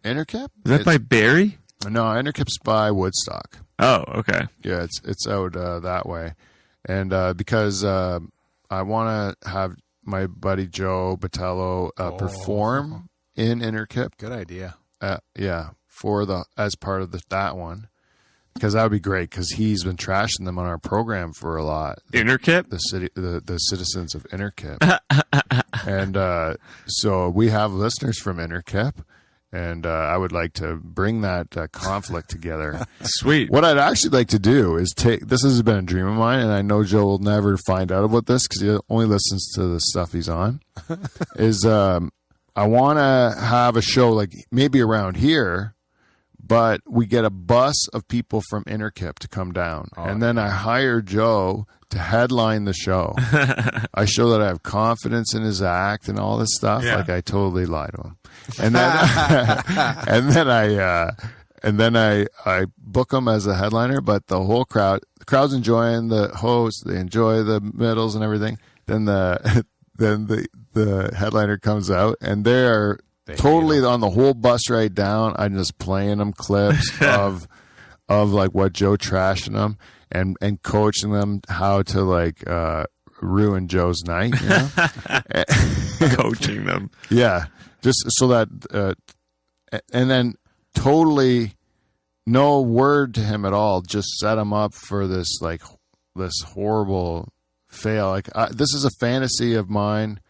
Is that by Barry? No, Interkip's by Woodstock. Oh, okay. Yeah, it's out that way, and because I want to have my buddy Joe Batello perform in Interkip. Good idea. As part of that one, because that would be great. Because he's been trashing them on our program for a lot. Interkip? The citizens of Interkip, and so we have listeners from Interkip. And I would like to bring that conflict together. Sweet. What I'd actually like to do is this has been a dream of mine, and I know Joe will never find out about this because he only listens to the stuff he's on, is I want to have a show like maybe around here, but we get a bus of people from Interkip to come down. And then I hire Joe to headline the show. I show that I have confidence in his act and all this stuff. Yeah. Like I totally lie to him. And then and then I book him as a headliner, but the crowd's enjoying the host, they enjoy the middles and everything. Then the headliner comes out and they're totally on the whole bus ride down. I'm just playing them clips of like what Joe trashing them and coaching them how to like ruin Joe's night. Coaching them. Yeah. Just so that, and then totally no word to him at all. Just set him up for this horrible fail. Like this is a fantasy of mine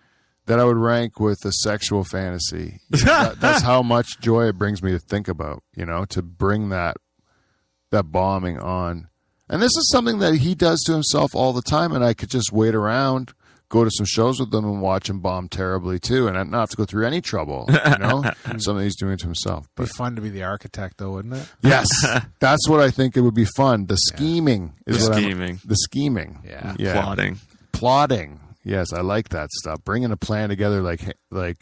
that I would rank with a sexual fantasy. You know, that's how much joy it brings me to think about, to bring that bombing on. And this is something that he does to himself all the time, and I could just wait around, go to some shows with him and watch him bomb terribly too, and not have to go through any trouble, something he's doing to himself. It'd But be fun to be the architect, though, wouldn't it? yes, that's what I think it would be fun. The scheming is The what scheming. the scheming. Plotting. Plotting. Yes, I like that stuff. Bringing a plan together like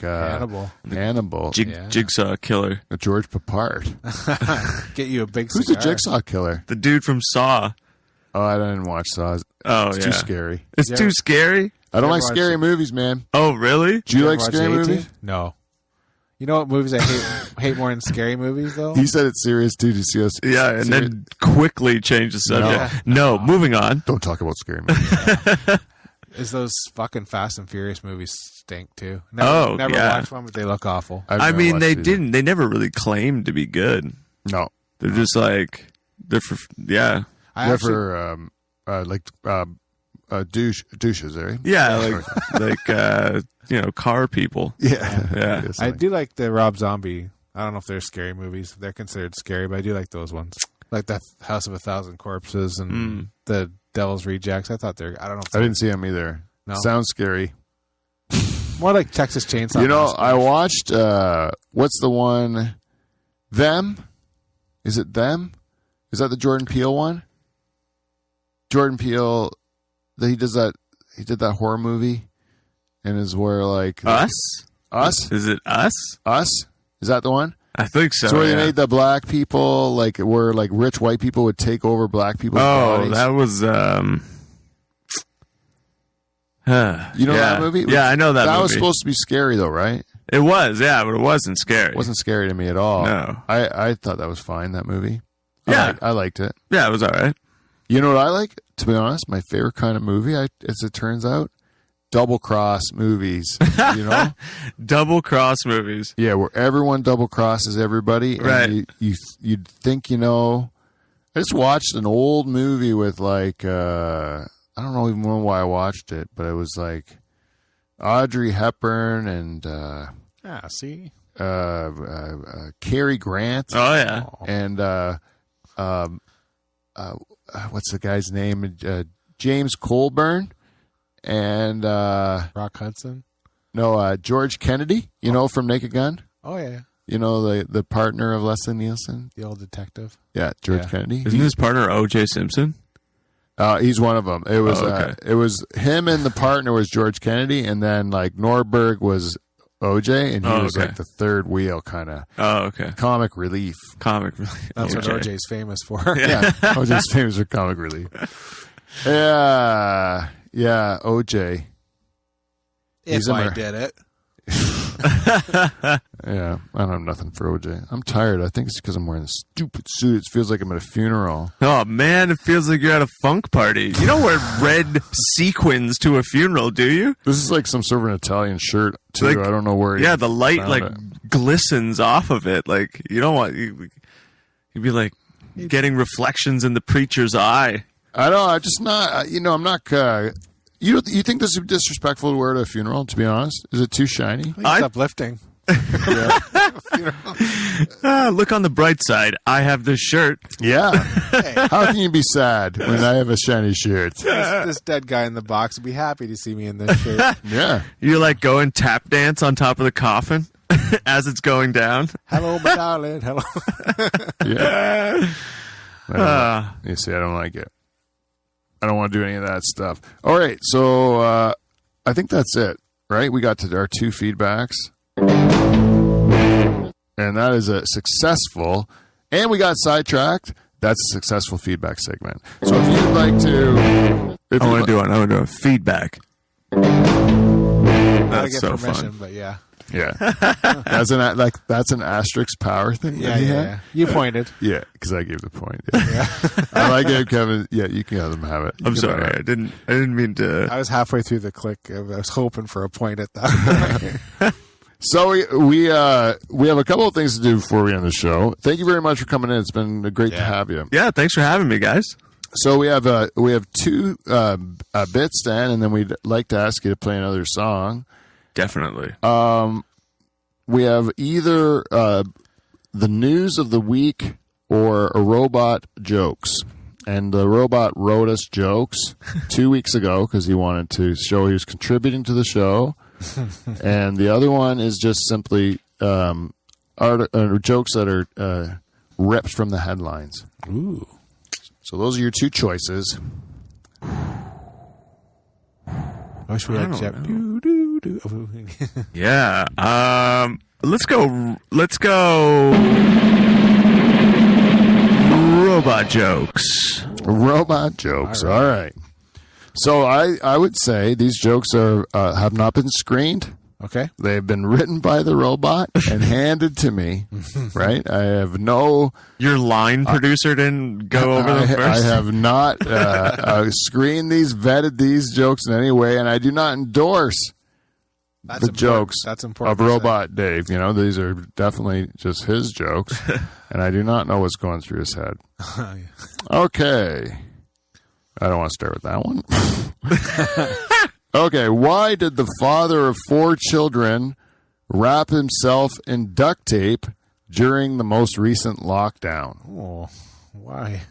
Hannibal. Jigsaw killer. George Papard. Get you a big Who's cigar. the Jigsaw killer? The dude from Saw. Oh, I didn't watch Saw. Oh, It's yeah. too scary. It's Yeah. too scary? I don't You like ever watch scary it? movies, man. Oh, really? Do you You like ever watch scary 18? movies? No. You know what movies I hate more than scary movies, though? He said it's serious too. Did you see us? Yeah, and then quickly change the subject. No, moving on. Don't talk about scary movies. Is those fucking Fast and Furious movies stink, too. Never yeah. watched one, but they look awful. I've I never mean, watched they it either. didn't. They never really claimed to be good. No, They're just like, they're for, yeah. I actually, douches, eh? Yeah, like car people. Yeah, Yeah. Yes, I like- do like the Rob Zombie. I don't know if they're scary movies. They're considered scary, but I do like those ones. Like the House of a Thousand Corpses and the Devil's Rejects. I thought they're, I don't know if I they're didn't see him either. No. Sounds scary. more like Texas Chainsaw. Massacre. I watched. What's the one? Them? Is it Them? Is that the Jordan Peele one? Jordan Peele. He does that. He did that horror movie, and is where like Us? Us. Is it Us? Us. Is that the one? I think so. So where they yeah. made the black people like where like rich white people would take over black people's Oh, bodies. that was You know that movie? Yeah, I know that That movie. was supposed to be scary though, right? It was, yeah, but it wasn't scary. It wasn't scary to me at all. No. I thought that was fine, that movie. Yeah. I liked it. Yeah, it was all right. You know what I like? To be honest, my favorite kind of movie, as it turns out, double cross movies. You know? Double cross movies. Yeah, where everyone double crosses everybody. And Right. you'd think you know. I just watched an old movie with like I don't know even why I watched it, but it was like Audrey Hepburn and See? Cary Grant Oh yeah. and what's the guy's name? James Colburn and Rock Hudson. George Kennedy. You know from Naked Gun. Oh, yeah. You know the partner of Leslie Nielsen. The old detective. Yeah, George Yeah. Kennedy. Isn't his partner O.J. Simpson? He's one of them. It was okay. it was him and the partner was George Kennedy, and then like Norberg was OJ, and he was okay. like the third wheel kind of Oh, okay. comic relief. Comic. That's what Okay. OJ's famous for. Yeah, OJ's famous for comic relief. Yeah, OJ. He's If in I there. did it. Yeah, I don't have nothing for OJ. I'm tired. I think it's because I'm wearing this stupid suit. It feels like I'm at a funeral. Oh man, it feels like you're at a funk party. You don't wear red sequins to a funeral, do you? This is like some sort of an Italian shirt too. Like- I don't know where. Yeah, the light found like it. glistens off of it. Like you don't want you'd be like getting reflections in the preacher's eye. I don't. I'm just not. I'm not. You think this is disrespectful to wear to a funeral? To be honest, is it too shiny? It's I- uplifting. Look on the bright side. I have this shirt. Yeah. How can you be sad when I have a shiny shirt? This dead guy in the box would be happy to see me in this shirt. Yeah. You like go and tap dance on top of the coffin as it's going down. Hello, my darling. Hello. Yeah. You see, I don't like it. I don't want to do any of that stuff. All right, so I think that's it, right? We got to our 2 feedbacks. And that is a successful, and we got sidetracked. That's a successful feedback segment. So if you'd like to... I want to do a feedback. Gotta That's get so permission, fun. but yeah. Yeah. That's an asterisk power thing. Yeah, that he yeah, had? yeah. You pointed. Yeah, because I gave the point. Yeah. I like it, Kevin. Yeah, you can have them have it. You I'm can sorry. have I it. didn't mean to. I was halfway through the click. I was hoping for a point at that. So we have a couple of things to do before we end the show. Thank you very much for coming in. It's been great to have you. Yeah, thanks for having me, guys. So we have 2 bits, Dan, and then we'd like to ask you to play another song. Definitely. We have either the news of the week or a robot jokes. And the robot wrote us jokes 2 weeks ago because he wanted to show he was contributing to the show. And the other one is just simply jokes that are ripped from the headlines. Ooh. So those are your two choices. I wish we had Jeff. Yeah. Let's go. Robot jokes. Robot jokes. All right. So I would say these jokes are have not been screened. Okay. They've been written by the robot and handed to me. Right. I have no. Your line producer didn't go over them first. I have not screened these, vetted these jokes in any way, and I do not endorse the jokes That's important of to say. Robot Dave. You know, these are definitely just his jokes, and I do not know what's going through his head. Okay. I don't want to start with that one. Okay, why did the father of 4 children wrap himself in duct tape during the most recent lockdown? Oh, why?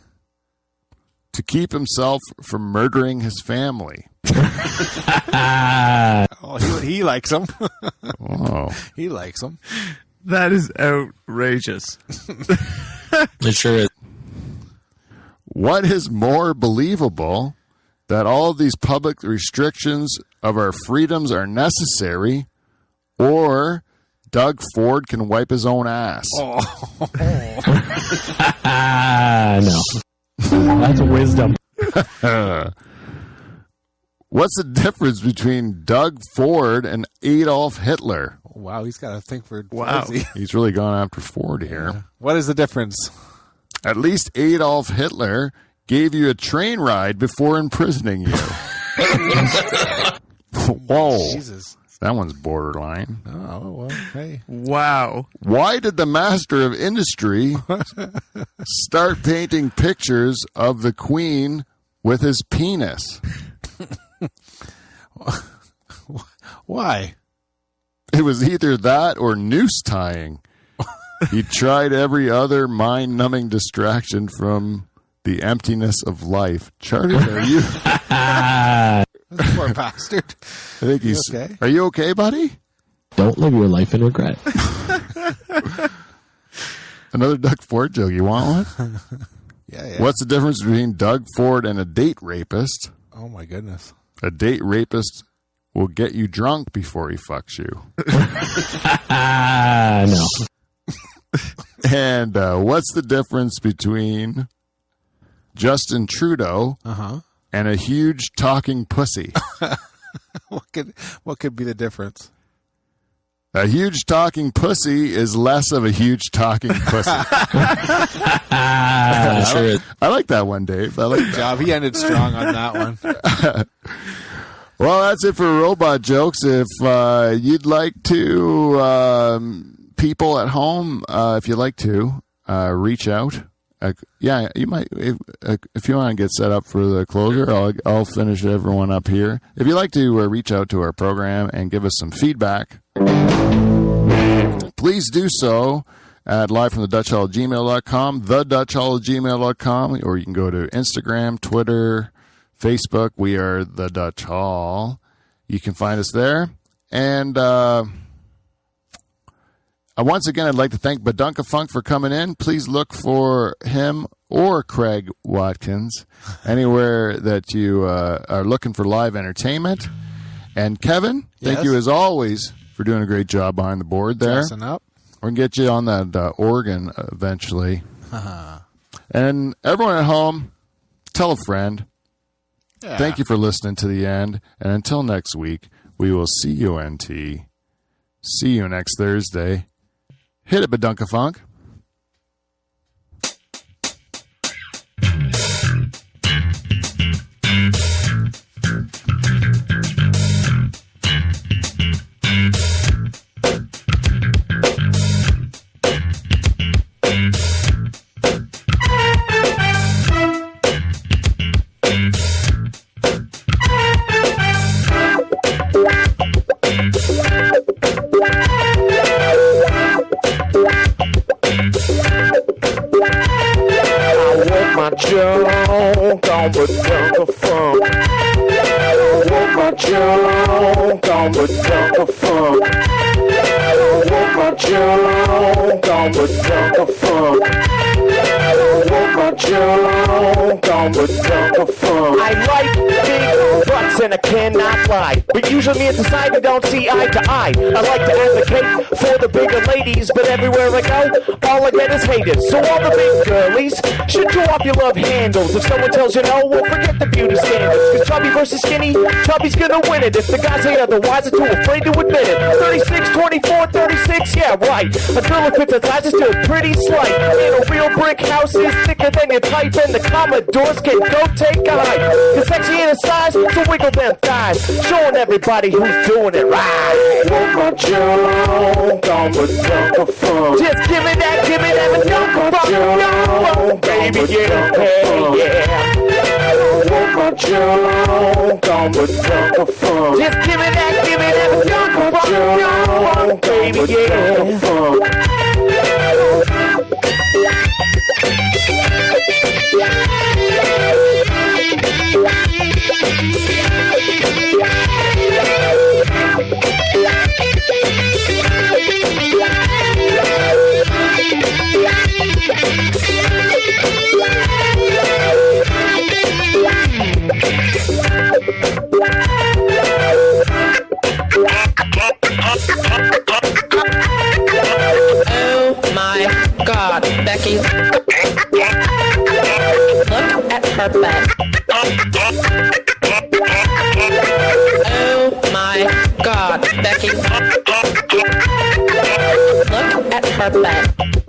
To keep himself from murdering his family. Oh, he likes them. Oh. He likes them. That is outrageous. It sure is. What is more believable, that all of these public restrictions of our freedoms are necessary, or Doug Ford can wipe his own ass? No. That's wisdom. What's the difference between Doug Ford and Adolf Hitler? Wow, he's got to think for. Wow. He's really gone after Ford here. What is the difference? At least Adolf Hitler gave you a train ride before imprisoning you. Whoa. Jesus. That one's borderline. Oh, well, hey. Wow. Why did the master of industry start painting pictures of the queen with his penis? Why? It was either that or noose tying. He tried every other mind-numbing distraction from the emptiness of life. Charlie, are you? Poor bastard. I think he's. okay? Are you okay, buddy? Don't live your life in regret. Another Doug Ford joke. You want one? Yeah. What's the difference between Doug Ford and a date rapist? Oh, my goodness. A date rapist will get you drunk before he fucks you. No. And what's the difference between Justin Trudeau and a huge talking pussy? What could be the difference? A huge talking pussy is less of a huge talking pussy. Sure is. I like that one, Dave. I like Good job. He ended strong on that one. Well, that's it for robot jokes. If you'd like to, people at home, if you'd like to, reach out. Yeah, you might. If you want to get set up for the closer, I'll finish everyone up here. If you'd like to reach out to our program and give us some feedback, please do so at livefromthedutchhall@gmail.com, thedutchhall@gmail.com, or you can go to Instagram, Twitter, Facebook. We are The Dutch Hall. You can find us there. And once again, I'd like to thank Badunkafunk for coming in. Please look for him or Craig Watkins anywhere that you are looking for live entertainment. And Kevin, thank Yes? you as always for doing a great job behind the board there. Dressing up. We're going to get you on that organ eventually. And everyone at home, tell a friend. Yeah. Thank you for listening to the end. And until next week, we will see you, NT. See you next Thursday. Hit it, Badunkafunk. Wow. junk on Badunkafunk. Want my junk on Badunkafunk. Want my junk on Badunkafunk. Want my junk on Badunkafunk. I like big butts and I cannot lie, but usually me and society don't see eye to eye. I like to advocate for the bigger ladies, but everywhere I go, all I get is haters. So all the big girlies should show off your love handles. If someone tells you no, well, forget the beauty standards. Cause chubby versus skinny, chubby's gonna win it. If the guys say otherwise, they're too afraid to admit it. 36, 24, 36, yeah, right. A girl who fits her size is still pretty slight. And a real brick house is thicker than your type, and the Commodores can go take a hike. Cause sexy in a size, so wiggle them thighs, showing everybody who's doing it right. Want my junk on Badunkafunk. Just give me that Badunkafunk, baby, yeah, hey, yeah. Want my junk on Badunkafunk. Just give me that Badunkafunk, baby, yeah. Oh my God, Becky. Look at her butt. Oh my God, Becky. Look at her butt.